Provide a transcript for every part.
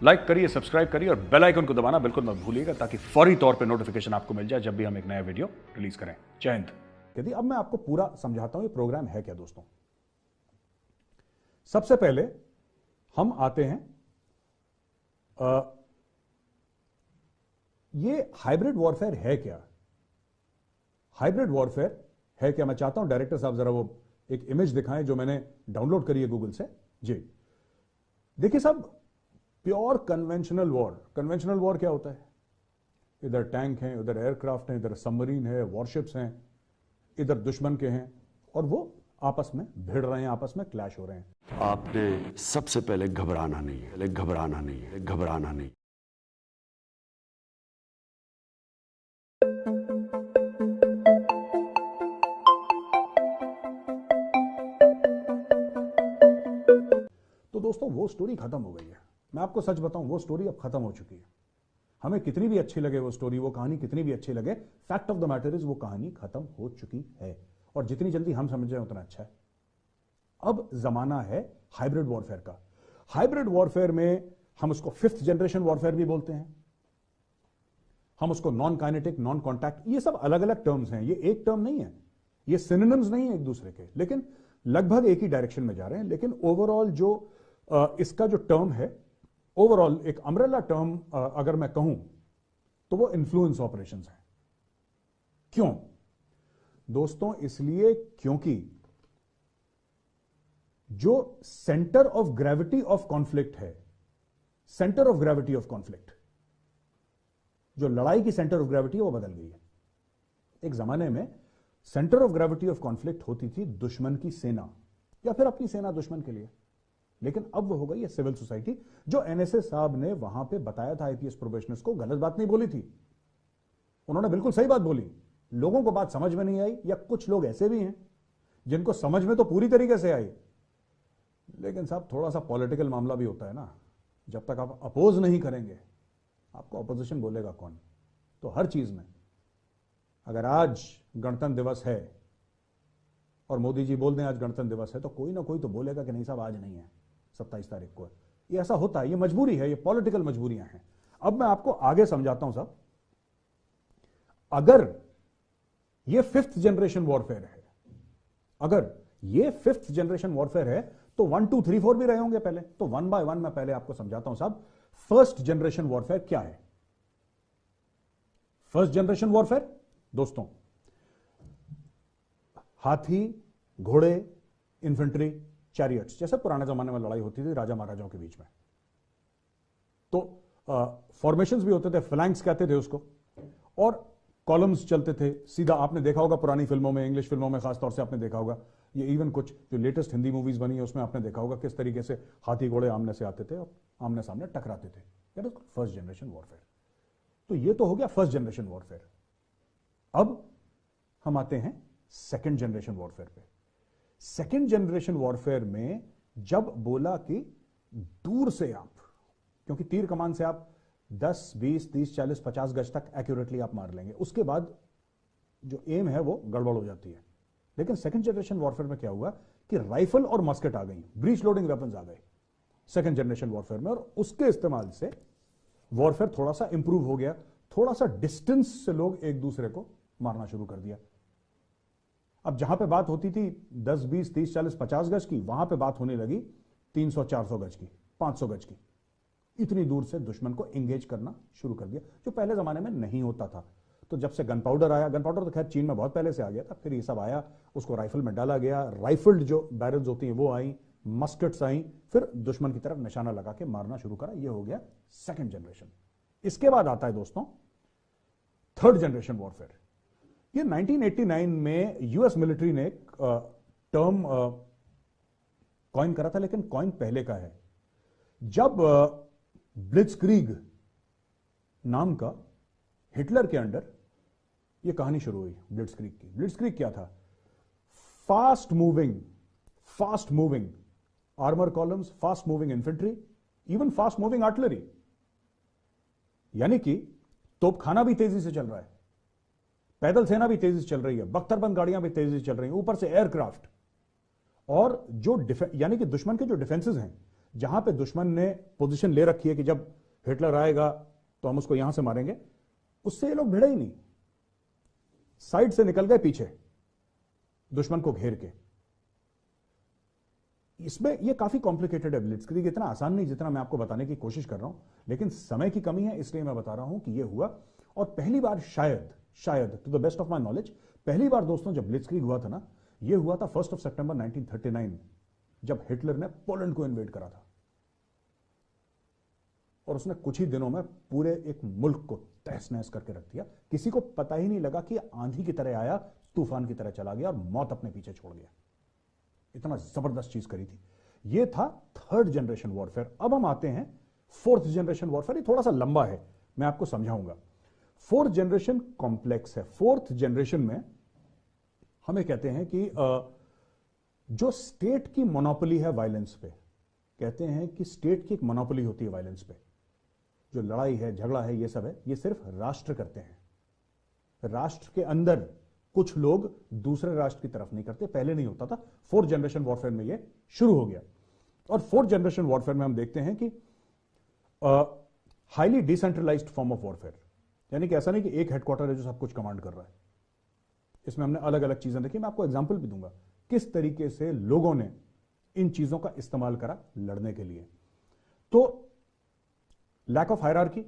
Like करिए, subscribe करिए और बेल आइकन को दबाना बिल्कुल मत भूलिएगा ताकि फौरी तौर पे नोटिफिकेशन आपको मिल जाए जब भी हम एक नया वीडियो रिलीज करें। जय हिंद। यदि अब मैं आपको पूरा समझाता हूं ये प्रोग्राम है क्या दोस्तों। सबसे पहले हम आते हैं ये हाइब्रिड वॉरफेयर है क्या। हाइब्रिड वॉरफेयर है क्या, मैं चाहता हूं डायरेक्टर साहब जरा वो एक इमेज दिखाएं जो मैंने डाउनलोड करी है गूगल से। जी देखिए साहब, प्योर कन्वेंशनल वॉर क्या होता है? इधर टैंक हैं, उधर एयरक्राफ्ट हैं, इधर सबमरीन है, वॉरशिप्स हैं, इधर दुश्मन के हैं और वो आपस में भिड़ रहे हैं, आपस में क्लैश हो रहे हैं। आपने सबसे पहले घबराना नहीं है, घबराना नहीं है, घबराना नहीं। तो दोस्तों वो स्टोरी खत्म हो गई है। मैं आपको सच बताऊं, वो स्टोरी अब खत्म हो चुकी है। हमें कितनी भी अच्छी लगे वो स्टोरी, वो कहानी कितनी भी अच्छी लगे, fact of the matter is वो कहानी खत्म हो चुकी है और जितनी जल्दी हम समझ जाए उतना अच्छा है। अब जमाना है हाइब्रिड वॉरफेयर का। हाइब्रिड वॉरफेयर में हम उसको 5th जनरेशन वॉरफेयर भी बोलते हैं, हम उसको नॉन काइनेटिक, नॉन कॉन्टैक्ट, ये सब अलग अलग टर्म्स हैं, ये एक टर्म नहीं है, ये सिनोनिम्स नहीं है एक दूसरे के, लेकिन लगभग एक ही डायरेक्शन में जा रहे हैं। लेकिन ओवरऑल जो इसका जो टर्म है, ओवरऑल एक अम्ब्रेला टर्म अगर मैं कहूं तो वो इन्फ्लुएंस ऑपरेशंस है। क्यों दोस्तों? इसलिए क्योंकि जो centre of gravity of conflict है, centre of gravity of conflict, जो लड़ाई की सेंटर ऑफ ग्रेविटी है वो बदल गई है। एक जमाने में centre of gravity of conflict होती थी दुश्मन की सेना या फिर अपनी सेना दुश्मन के लिए, लेकिन अब वो हो गई है सिविल सोसाइटी। जो एनएसए साहब ने वहां पे बताया था आईपीएस प्रोबेशनर्स को, गलत बात नहीं बोली थी, उन्होंने बिल्कुल सही बात बोली। लोगों को बात समझ में नहीं आई, या कुछ लोग ऐसे भी हैं जिनको समझ में तो पूरी तरीके से आई, लेकिन साहब थोड़ा सा पॉलिटिकल मामला भी होता है ना। जब तक आप अपोज नहीं करेंगे, आपको अपोजिशन बोलेगा कौन? तो हर चीज में, अगर आज गणतंत्र दिवस है और मोदी जी बोल दें आज गणतंत्र दिवस है, तो कोई ना कोई तो बोलेगा कि नहीं साहब आज नहीं है, 27 तारीख को है। ये ऐसा होता है, ये मजबूरी है, ये पॉलिटिकल मजबूरियां हैं। अब मैं आपको आगे समझाता हूं साहब। अगर ये 5th जनरेशन वॉरफेयर है, अगर ये 5th जनरेशन वॉरफेयर है, तो 1 2 3 4 भी रहे होंगे पहले। तो 1 बाय 1 मैं पहले आपको समझाता हूं साहब, 1st जनरेशन वॉरफेयर क्या है। 1st जनरेशन वॉरफेयर दोस्तों, हाथी, घोड़े, इन्फेंट्री, चैरियट्स, जैसे पुराने जमाने में लड़ाई होती थी राजा महाराजाओं के बीच में, तो फॉर्मेशंस भी होते थे, फ्लैंक्स कहते थे उसको, और कॉलम्स चलते थे सीधा। आपने देखा होगा पुरानी फिल्मों में, इंग्लिश फिल्मों में खासतौर से आपने देखा होगा, ये इवन कुछ जो लेटेस्ट हिंदी मूवीज बनी है उसमें आपने देखा होगा किस तरीके से हाथी घोड़े आमने से आते थे और आमने सामने टकराते थे। That is 1st generation warfare. तो ये तो हो गया 1st जनरेशन वॉरफेयर। अब हम आते हैं 2nd जनरेशन वॉरफेयर पे। 2nd जनरेशन वॉरफेयर में जब बोला कि दूर से आप, क्योंकि तीर कमान से आप 10, 20, 30, 40, 50 गज तक एक्यूरेटली आप मार लेंगे, उसके बाद जो एम है वो गड़बड़ हो जाती है। लेकिन 2nd जनरेशन वॉरफेयर में क्या हुआ कि राइफल और मस्केट आ गई, ब्रीच लोडिंग वेपन्स आ गए 2nd जनरेशन वॉरफेयर में, और उसके इस्तेमाल से वॉरफेयर थोड़ा सा इंप्रूव हो गया। थोड़ा सा डिस्टेंस से लोग एक दूसरे को मारना शुरू कर दिया। अब जहां पे बात होती थी 10, 20, 30, 40, 50 गज की, वहां पे बात होने लगी 300, 400 गज की, 500 गज की। इतनी दूर से दुश्मन को एंगेज करना शुरू कर दिया, जो पहले जमाने में नहीं होता था। तो जब से गन पाउडर आया, गन पाउडर तो खैर चीन में बहुत पहले से आ गया था, फिर ये सब आया, उसको राइफल में डाला गया, राइफल्ड जो बैरल्स होती हैं वो आई, मस्केट्स आई, फिर दुश्मन की तरफ निशाना लगा के मारना शुरू करा। ये हो गया 2nd जनरेशन। इसके बाद आता है दोस्तों 3rd जनरेशन वॉरफेयर। ये 1989 में यूएस मिलिट्री ने टर्म कॉइन करा था, लेकिन कॉइन पहले का है। जब ब्लिट्जक्रीग नाम का हिटलर के अंडर ये कहानी शुरू हुई ब्लिट्जक्रीग की। ब्लिट्जक्रीग क्या था? Fast moving armour columns, fast moving infantry, even fast moving artillery, यानी कि तोपखाना भी तेजी से चल रहा है, पैदल सेना भी तेजी से चल रही है, बख्तरबंद गाड़ियां भी तेजी से चल रही हैं, ऊपर से एयरक्राफ्ट, और जो यानी कि दुश्मन के जो डिफेंसेस हैं, जहां पे दुश्मन ने पोजीशन ले रखी है कि जब हिटलर आएगा तो हम उसको यहां से मारेंगे, उससे ये लोग भिड़े ही नहीं, साइड से निकल गए पीछे दुश्मन को घेर के। इसमें ये काफी कॉम्प्लिकेटेड है ब्लिट्जक्रीग, इतना आसान नहीं जितना मैं आपको बताने की कोशिश कर रहा हूं, लेकिन समय की कमी है इसलिए मैं बता रहा हूं कि ये हुआ। और पहली बार शायद to the best of my knowledge पहली बार दोस्तों जब ब्लिट्जक्रीग हुआ था ना, ये हुआ था 1 सितंबर 1939 जब हिटलर ने पोलैंड को इन्वेड करा था, और उसने कुछ ही दिनों में पूरे एक मुल्क को तहस नहस करके रख दिया। किसी को पता ही नहीं लगा कि आंधी की तरह आया, तूफान की तरह चला गया और मौत अपने पीछे छोड़ गया। इतना जबरदस्त चीज करी थी। यह था 3rd जनरेशन वॉरफेयर। अब हम आते हैं 4th जनरेशन वॉरफेयर। ये थोड़ा सा लंबा है, मैं आपको समझाऊंगा। 4th जनरेशन कॉम्प्लेक्स है। 4th जनरेशन में हमें कहते हैं कि जो स्टेट की मोनोपोली है वायलेंस पे, कहते हैं कि स्टेट की एक मोनोपोली होती है वायलेंस पे, जो लड़ाई है, झगड़ा है, ये सब है, ये सिर्फ राष्ट्र करते हैं। राष्ट्र के अंदर कुछ लोग दूसरे राष्ट्र की तरफ नहीं करते। पहले नहीं होता था, 4th जनरेशन वॉरफेयर में ये शुरू हो गया। और 4th जनरेशन वॉरफेयर में हम देखते हैं कि highly decentralised form of warfare, यानी कि ऐसा नहीं कि एक हेडक्वार्टर है जो सब कुछ कमांड कर रहा है। इसमें हमने अलग अलग चीजें देखी, मैं आपको एग्जाम्पल भी दूंगा किस तरीके से लोगों ने इन चीजों का इस्तेमाल करा लड़ने के लिए। तो लैक ऑफ हायरार्की,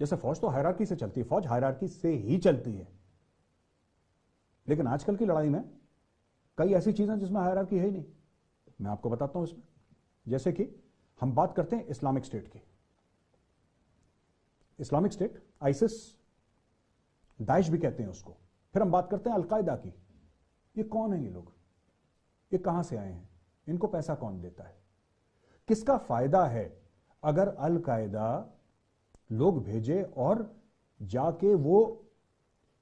जैसे फौज तो हायरार्की से चलती है, फौज हायरार्की से ही चलती है, लेकिन आजकल की लड़ाई में कई ऐसी चीजें जिसमें हायरार्की है ही नहीं। मैं आपको बताता हूं इसमें, जैसे कि हम बात करते हैं इस्लामिक स्टेट की। इस्लामिक स्टेट, आइसिस, दाइश भी कहते हैं उसको। फिर हम बात करते हैं अलकायदा की। ये कौन है ये लोग, ये कहां से आए हैं, इनको पैसा कौन देता है, किसका फायदा है अगर अलकायदा लोग भेजे और जाके वो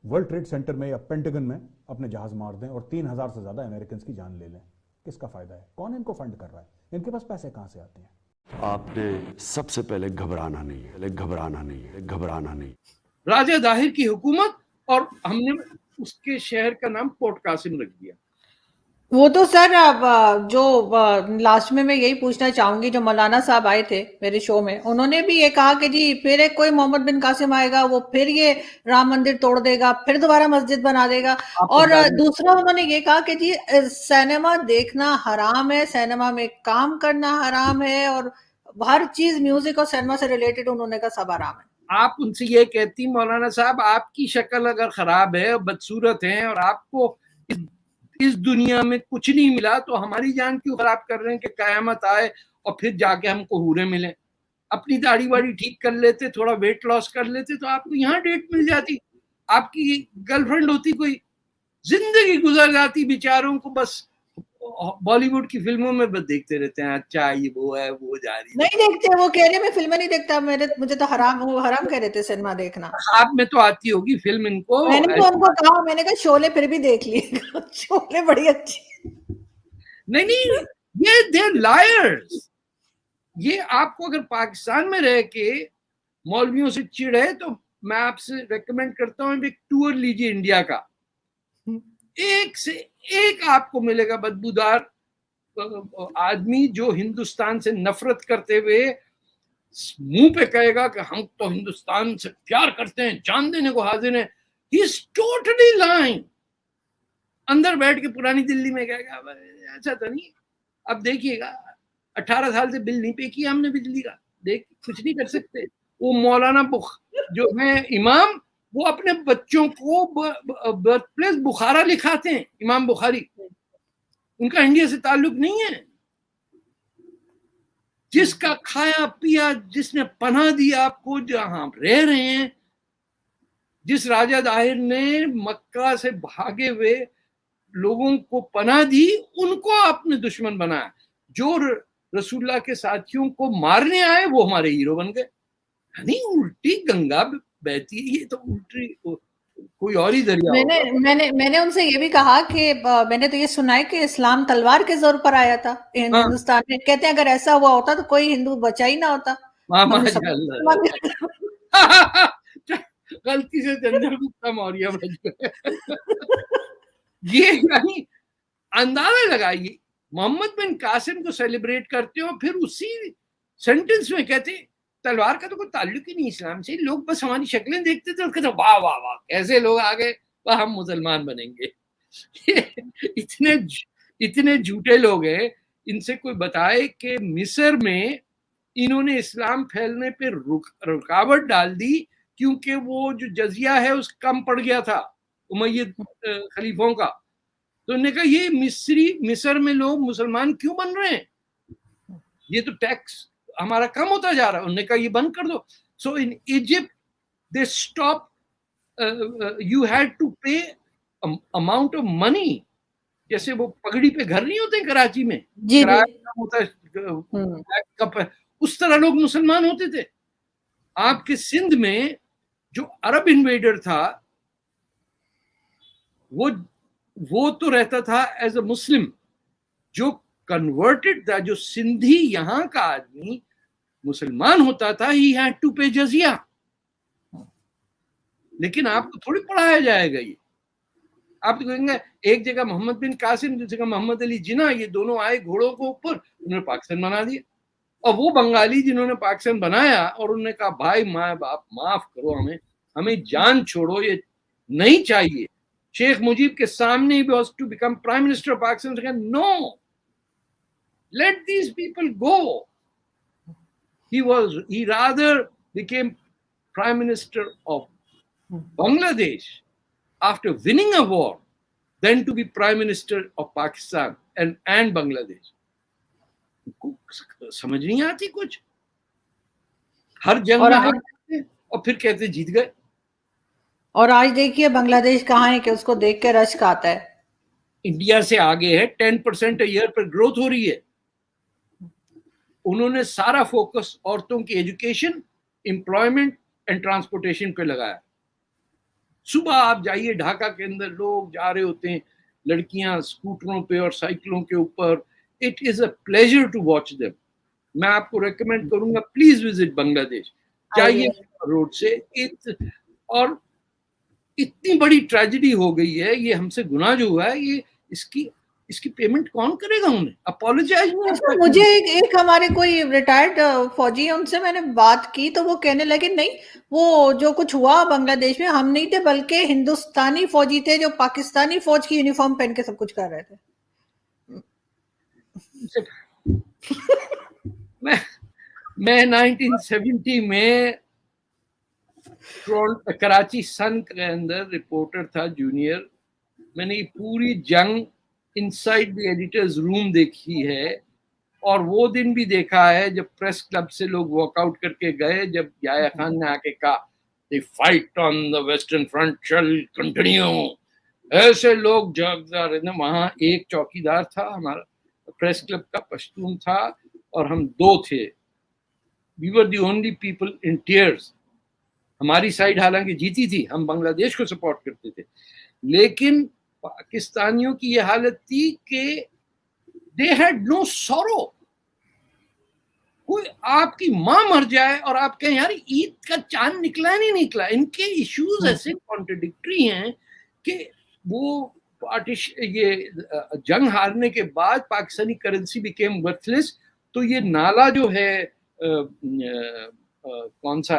वर्ल्ड ट्रेड सेंटर में या पेंटागन में अपने जहाज मार दें और 3000 से ज्यादा अमेरिकन की जान ले लें? किसका फायदा है, कौन इनको फंड कर रहा है, इनके पास पैसे कहां से आते हैं? आपने सबसे पहले घबराना नहीं है, घबराना नहीं है, घबराना नहीं। राजा दाहिर की हुकूमत, और हमने उसके शहर का नाम पोर्ट कासिम रख दिया। वो तो सर अब जो लास्ट में मैं यही पूछना चाहूंगी, जो मौलाना साहब आए थे मेरे शो में, उन्होंने भी ये कहा कि जी फिर एक कोई मोहम्मद बिन कासिम आएगा, वो फिर ये राम मंदिर तोड़ देगा, फिर दोबारा मस्जिद बना देगा। और दूसरा उन्होंने ये कहा कि जी सिनेमा देखना हराम है, सिनेमा में काम करना हराम है, और हर चीज म्यूजिक और सिनेमा से रिलेटेड उन्होंने कहा सब हराम है। आप उनसे ये कहती मौलाना साहब, आपकी शक्ल अगर खराब है, बदसूरत है, और आपको इस दुनिया में कुछ नहीं मिला, तो हमारी जान क्यों खराब कर रहे हैं कि कयामत आए और फिर जाके हमको हूरे मिले? अपनी दाढ़ी वाड़ी ठीक कर लेते, थोड़ा वेट लॉस कर लेते, तो आपको यहाँ डेट मिल जाती, आपकी गर्लफ्रेंड होती, कोई जिंदगी गुजर जाती। बेचारों को बस बॉलीवुड की फिल्मों में बस देखते रहते हैं, अच्छा ये वो है, वो जा रही है। नहीं देखते, वो कह रहे मैं फिल्में नहीं देखता, मुझे तो हराम, वो हराम कह रहे थे सिनेमा देखना। आप में तो आती होगी फिल्म इनको। मैंने तो उनको कहा, मैंने कहा शोले फिर भी देख लिए, शोले बड़ी अच्छी। नहीं, ये दे लायर्स। ये आपको अगर पाकिस्तान में रह के मौलवियों से चिढ़ है, तो मैं आपसे रेकमेंड करता हूँ एक टूर लीजिए इंडिया का। एक से एक आपको मिलेगा बदबूदार आदमी जो हिंदुस्तान से नफरत करते हुए मुंह पे कहेगा कि हम तो हिंदुस्तान से प्यार करते हैं, जान देने को हाजिर हैं। He is totally lying. अंदर बैठ के पुरानी दिल्ली में कहेगा ऐसा तो नहीं। अब देखिएगा, 18 साल से बिल नहीं पे किया हमने बिजली का, देख कुछ नहीं कर सकते। वो मौलाना जो है इमाम, वो अपने बच्चों को बर्थ प्लेस बुखारा लिखाते हैं, इमाम बुखारी। उनका इंडिया से ताल्लुक नहीं है। जिसका खाया पिया, जिसने पनाह दी आपको, जहां आप रह रहे हैं, जिस राजा दाहिर ने मक्का से भागे हुए लोगों को पनाह दी, उनको आपने दुश्मन बनाया। जो रसूलुल्लाह के साथियों को मारने आए वो हमारे हीरो बन गए। यानी उल्टी गंगा बहती है, ये तो उल्टी कोई और ही दरिया। मैंने उनसे ये भी कहा कि मैंने तो ये सुना है कि इस्लाम तलवार के जोर पर आया था हिंदुस्तान में। कहते हैं अगर ऐसा हुआ होता तो कोई हिंदू बचा ही ना होता। गलती से चंद्रगुप्ता मौर्य बच गए। ये यानी अंदाजा लगाइए मोहम्मद बिन कासिम को सेलिब्रेट करते हो, फिर उसी सेंटेंस में कहते तलवार का तो कोई ताल्लुक ही नहीं इस्लाम से, लोग बस हमारी शक्लें देखते थे और कहते वाह वाह वाह कैसे लोग आ गए, वाह हम मुसलमान बनेंगे। इतने इतने झूठे लोग हैं, इनसे कोई बताए कि मिस्र में इन्होंने इस्लाम फैलने पे रुकावट डाल दी क्योंकि वो जो जजिया है उस कम पड़ गया था उमय्यद खलीफों का। तो उन्होंने कहा ये मिस्र में लोग मुसलमान क्यों बन रहे हैं, ये तो टैक्स हमारा कम होता जा रहा है। उन्होंने कहा ये बंद कर दो। So in Egypt they stop, you had to pay amount of money, जैसे वो पगड़ी पे घर नहीं होते कराची में, किराया कम होता है, उस तरह लोग मुसलमान होते थे। आपके सिंध में जो अरब इन्वेडर था वो तो रहता था एज अ मुस्लिम, जो कन्वर्टेड था, जो सिंधी यहाँ का आदमी मुसलमान होता था, ही हैड टू पे जजिया। लेकिन आपको थोड़ी पढ़ाया जाएगा ये। आप तो कहेंगे एक जगह मोहम्मद बिन कासिम, दूसरी जगह मोहम्मद अली जिन्ना, ये दोनों आए घोड़ों के ऊपर, उन्होंने पाकिस्तान बना दिया। और वो बंगाली जिन्होंने पाकिस्तान बनाया और उन्होंने कहा भाई माँ बाप माफ करो, हमें जान छोड़ो, ये नहीं चाहिए। शेख मुजीब के सामने ही was to become prime minister of Pakistan, no, let these people go. He rather became prime minister of Bangladesh after winning a war than to be prime minister of Pakistan and Bangladesh. समझ नहीं आती कुछ, हर जंग में हारते और फिर कहते जीत गए। और आज देखिए बांग्लादेश कहाँ है कि उसको देख के रश्क आता है। इंडिया से आगे है, 10% ईयर पर ग्रोथ हो रही है। उन्होंने सारा फोकस औरतों की एजुकेशन, एम्प्लॉयमेंट एंड ट्रांसपोर्टेशन पे लगाया। सुबह आप जाइए ढाका के अंदर, लोग जा रहे होते हैं, लड़कियां स्कूटरों पे और साइकिलों के ऊपर। It is a pleasure to watch them. मैं आपको रेकमेंड करूंगा, प्लीज विजिट बांग्लादेश, जाइए रोड से। और इतनी बड़ी ट्रेजेडी हो गई है, ये हमसे गुनाह जो हुआ है, ये इसकी पेमेंट कौन करेगा? उन्हें अपोलोजाइज नहीं। मुझे एक हमारे कोई रिटायर्ड फौजी है, उनसे मैंने बात की तो वो कहने लगे नहीं, वो जो कुछ हुआ बांग्लादेश में हम नहीं थे, बल्कि हिंदुस्तानी फौजी थे जो पाकिस्तानी फौज की यूनिफॉर्म पहन के सब कुछ कर रहे थे। मैं 1970 में कराची सन के अंदर रिपोर्टर था, जूनियर। मैंने ये पूरी जंग इनसाइड द एडिटर्स रूम देखी है, और वो दिन भी देखा है जब प्रेस क्लब से लोग वॉकआउट करके गए, जब याया खान ने आके कहा the fight on the western front shall continue. ऐसे लोग जगदार ना, वहां एक चौकीदार था हमारा प्रेस क्लब का, पश्तून था, और हम दो थे। We were the only people in tears. हमारी साइड हालांकि जीती थी, हम बांग्लादेश को सपोर्ट करते थे, लेकिन पाकिस्तानियों की यह हालत थी कि दे हैड नो सॉरो। कोई आपकी मां मर जाए और आप कहें यार ईद का चांद निकला नहीं निकला। इनके इश्यूज ऐसे कॉन्ट्रडिक्टरी हैं कि वो ये जंग हारने के बाद पाकिस्तानी करेंसी बिकेम वर्थलेस। तो ये नाला जो है कौन सा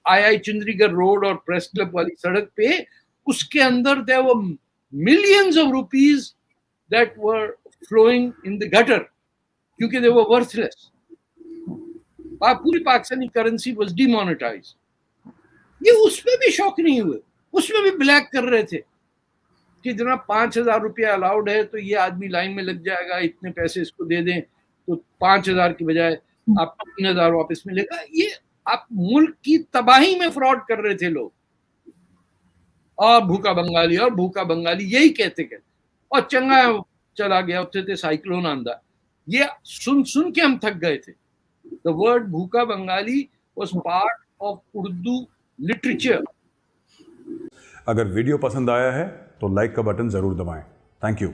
आई चुंदरीगढ़ रोड और प्रेस क्लब वाली सड़क पे, उसके अंदर there were millions of rupees that were flowing in the gutter क्योंकि they were worthless। पूरी पाकिस्तानी करेंसी was demonetized। ये उसमें भी शौक नहीं हुए, उसमें भी ब्लैक कर रहे थे कि जनाब 5,000 रुपया अलाउड है तो ये आदमी लाइन में लग जाएगा, इतने पैसे इसको दे दें तो 5,000 की बजाय आपको 3,000 वापस मिलेगा। ये आप मुल्क की तबाही में फ्रॉड कर रहे थे लोग। और भूखा बंगाली यही कहते और चंगा चला गया, उठते थे साइक्लोन आंदा। ये सुन के हम थक गए थे। द वर्ड भूखा Bengali was part of Urdu literature. अगर वीडियो पसंद आया है तो लाइक का बटन जरूर दबाएं। Thank you.